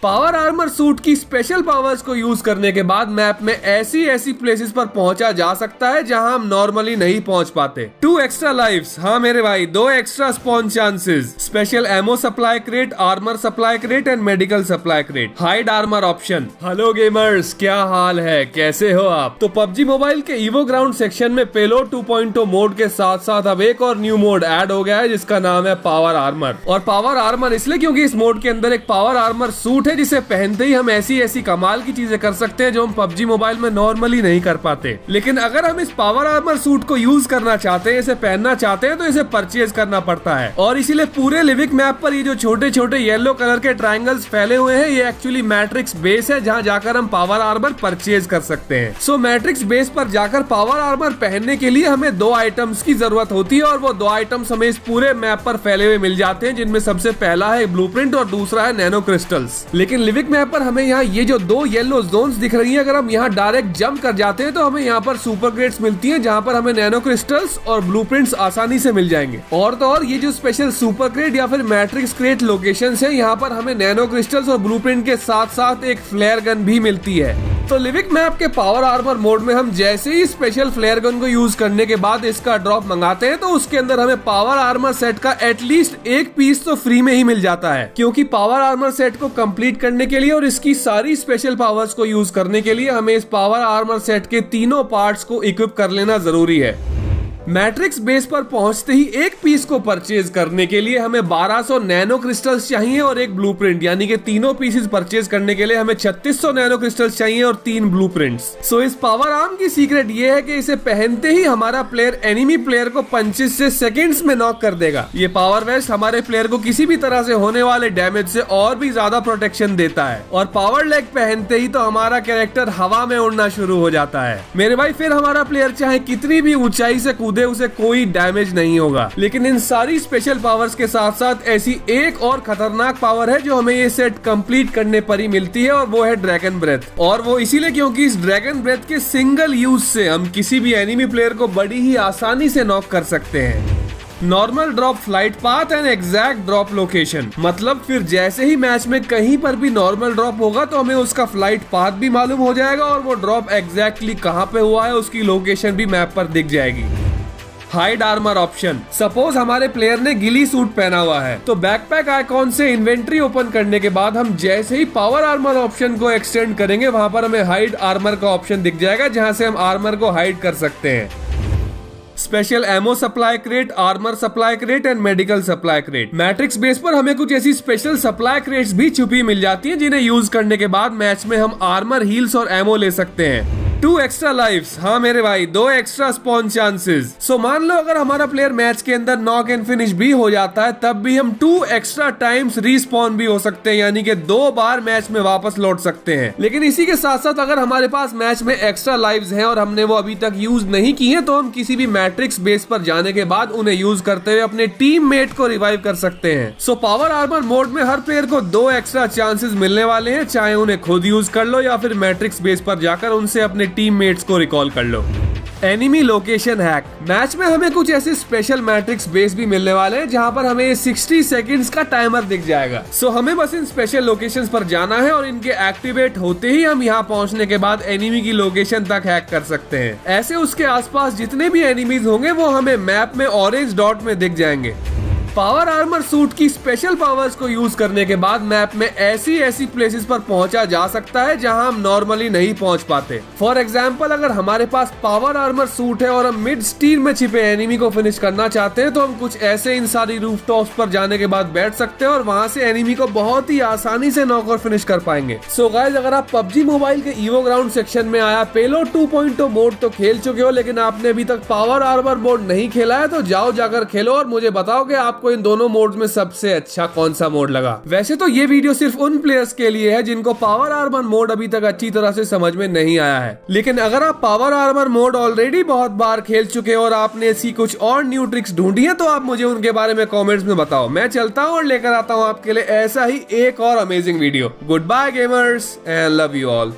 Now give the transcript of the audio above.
Power armour suit की special powers को use करने के बाद मैप में ऐसी प्लेसेस पर पहुंचा जा सकता है जहां हम नॉर्मली नहीं पहुंच पाते। 2 एक्स्ट्रा लाइव्स, हाँ मेरे भाई, 2 extra spawn chances, special ammo supply crate, armour supply crate and medical supply crate, hide armour option. Hello gamers, क्या हाल है, कैसे हो आप? तो पबजी मोबाइल के ईवो ग्राउंड सेक्शन में पेलोड 2.0 मोड के साथ साथ अब एक और न्यू मोड ऐड हो गया है जिसका नाम है पावर आर्मर। और पावर आर्मर इसलिए क्योंकि इस मोड के अंदर एक पावर आर्मर सूट है जिसे पहनते ही हम ऐसी कमाल की चीजें कर सकते हैं जो हम पबजी मोबाइल में नॉर्मली नहीं कर पाते। लेकिन अगर हम इस पावर आर्मर सूट को यूज करना चाहते हैं, इसे पहनना चाहते हैं, तो इसे परचेज करना पड़ता है। और इसीलिए पूरे लिविक मैप पर ये जो छोटे छोटे येलो कलर के ट्रायंगल्स फैले हुए हैं, ये एक्चुअली मैट्रिक्स बेस है जहां जाकर हम पावर आर्मर परचेज कर सकते हैं। सो मैट्रिक्स बेस पर जाकर पावर आर्मर पहनने के लिए हमें 2 आइटम्स की जरूरत होती है और वो 2 आइटम्स हमें इस पूरे मैप पर फैले हुए मिल जाते हैं, जिनमें सबसे पहला है ब्लूप्रिंट और दूसरा है नैनो क्रिस्टल्स। लेकिन लिविक मैप पर हमें यहाँ ये जो 2 येलो जोन्स दिख रही हैं, अगर हम यहाँ डायरेक्ट जंप कर जाते हैं तो हमें यहाँ पर सुपर क्रेट्स मिलती हैं जहाँ पर हमें नैनो क्रिस्टल्स और ब्लूप्रिंट्स आसानी से मिल जाएंगे। और तो और ये जो स्पेशल सुपर क्रेट या फिर मैट्रिक्स क्रेट लोकेशंस हैं, यहाँ पर हमें नैनो क्रिस्टल्स और ब्लूप्रिंट के साथ साथ एक फ्लेयर गन भी मिलती है। तो लिविक मैप के पावर आर्मर मोड में हम जैसे ही स्पेशल फ्लेयर गन को यूज करने के बाद इसका ड्रॉप मंगाते हैं तो उसके अंदर हमें पावर आर्मर सेट का एटलीस्ट एक पीस तो फ्री में ही मिल जाता है, क्योंकि पावर आर्मर सेट को कंप्लीट करने के लिए और इसकी सारी स्पेशल पावर्स को यूज करने के लिए हमें इस पावर आर्मर सेट के तीनों पार्ट्स को इक्विप कर लेना जरूरी है। मैट्रिक्स बेस पर पहुंचते ही एक पीस को परचेज करने के लिए हमें 1200 नैनो क्रिस्टल्स चाहिए और एक ब्लूप्रिंट, यानी कि तीनों पीसेस परचेज करने के लिए हमें 3600 नैनो क्रिस्टल्स चाहिए और 3 ब्लूप्रिंट्स। सो इस पावर आर्म की सीक्रेट ये है कि इसे पहनते ही हमारा प्लेयर एनिमी प्लेयर को पंचेस से सेकंड्स में नॉक कर देगा। ये पावर वेस्ट हमारे प्लेयर को किसी भी तरह से होने वाले डैमेज से और भी ज्यादा प्रोटेक्शन देता है। और पावर लेग पहनते ही तो हमारा कैरेक्टर हवा में उड़ना शुरू हो जाता है मेरे भाई। फिर हमारा प्लेयर चाहे कितनी भी ऊंचाई से उसे कोई डैमेज नहीं होगा। लेकिन इन सारी स्पेशल पावर्स के साथ साथ ऐसी एक और खतरनाक पावर है जो हमें ये सेट कंप्लीट करने पर ही मिलती है और वो है ड्रैगन ब्रेथ। और वो इसीलिए क्योंकि इस ड्रैगन ब्रेथ के सिंगल यूज से हम किसी भी एनिमी प्लेयर को बड़ी ही आसानी से नॉक कर सकते हैं। Normal drop, flight path and exact drop location, मतलब फिर जैसे ही मैच में कहीं पर भी नॉर्मल ड्रॉप होगा तो हमें उसका फ्लाइट पाथ भी मालूम हो जाएगा और वो ड्रॉप एग्जैक्टली कहाँ पे हुआ है उसकी लोकेशन भी मैप पर दिख जाएगी। हाइड आर्मर ऑप्शन, सपोज हमारे प्लेयर ने गिली सूट पहना हुआ है तो बैकपैक आइकॉन से इन्वेंट्री ओपन करने के बाद हम जैसे ही पावर आर्मर ऑप्शन को एक्सटेंड करेंगे वहां पर हमें हाइड आर्मर का ऑप्शन दिख जाएगा जहां से हम आर्मर को हाइड कर सकते हैं। Special ammo supply crate, armour supply crate and medical supply crate. Matrix base पर हमें कुछ ऐसी स्पेशल सप्लाई क्रेट्स भी छुपी मिल जाती हैं जिन्हें यूज करने के बाद मैच में हम आर्मर, हील्स और एमो ले सकते हैं। 2 एक्स्ट्रा लाइव्स, हाँ मेरे भाई, 2 एक्स्ट्रा स्पॉन चांसेस। सो मान लो अगर हमारा प्लेयर मैच के अंदर नॉक एंड फिनिश भी हो जाता है तब भी हम 2 एक्स्ट्रा टाइम्स रीस्पॉन भी हो सकते हैं, यानी कि 2 बार मैच में वापस लौट सकते हैं। लेकिन इसी के साथ साथ अगर हमारे पास मैच में एक्स्ट्रा लाइव्स हैं और हमने वो अभी तक यूज नहीं की हैं तो हम किसी भी मैट्रिक्स बेस पर जाने के बाद उन्हें यूज करते हुए अपने टीम मेट को रिवाइव कर सकते हैं। सो पावर आर्मर मोड में हर प्लेयर को 2 एक्स्ट्रा चांसेस मिलने वाले हैं, चाहे उन्हें खुद यूज कर लो या फिर मैट्रिक्स बेस पर जाकर उनसे अपने टीममेट्स को रिकॉल कर लो। एनिमी लोकेशन हैक, मैच में हमें कुछ ऐसे स्पेशल मैट्रिक्स बेस भी मिलने वाले हैं जहां पर हमें 60 सेकंड्स का टाइमर दिख जाएगा। सो हमें बस इन स्पेशल लोकेशंस पर जाना है और इनके एक्टिवेट होते ही हम यहां पहुंचने के बाद एनिमी की लोकेशन तक हैक कर सकते हैं। ऐसे उसके आसपास जितने भी एनिमीज होंगे वो हमें मैप में ऑरेंज डॉट में दिख जाएंगे। पावर आर्मर सूट की स्पेशल पावर्स को यूज करने के बाद मैप में ऐसी प्लेसेस पर पहुंचा जा सकता है जहां हम नॉर्मली नहीं पहुंच पाते। फॉर एग्जांपल अगर हमारे पास पावर आर्मर सूट है और हम मिड स्टील में छिपे एनिमी को फिनिश करना चाहते हैं तो हम कुछ ऐसे इन सारी रूफटॉप्स पर जाने के बाद बैठ सकते हैं और वहां से एनिमी को बहुत ही आसानी से नॉक और फिनिश कर पाएंगे। सो गाइस, अगर आप पबजी मोबाइल के ईवो ग्राउंड सेक्शन में आया पेलोड 2.0 मोड तो खेल चुके हो, लेकिन आपने अभी तक पावर आर्मर मोड नहीं खेला है तो जाओ जाकर खेलो और मुझे बताओ कि आपको इन दोनों मोड्स में सबसे अच्छा कौन सा मोड लगा। वैसे तो ये वीडियो सिर्फ उन प्लेयर्स के लिए है जिनको पावर आर्मर मोड अभी तक अच्छी तरह से समझ में नहीं आया है, लेकिन अगर आप पावर आर्मर मोड ऑलरेडी बहुत बार खेल चुके हो और आपने ऐसी कुछ और न्यू ट्रिक्स ढूंढी है तो आप मुझे उनके बारे में कमेंट्स में बताओ। मैं चलता हूँ और लेकर आता हूँ आपके लिए ऐसा ही एक और amazing video. Good bye gamers and love you all.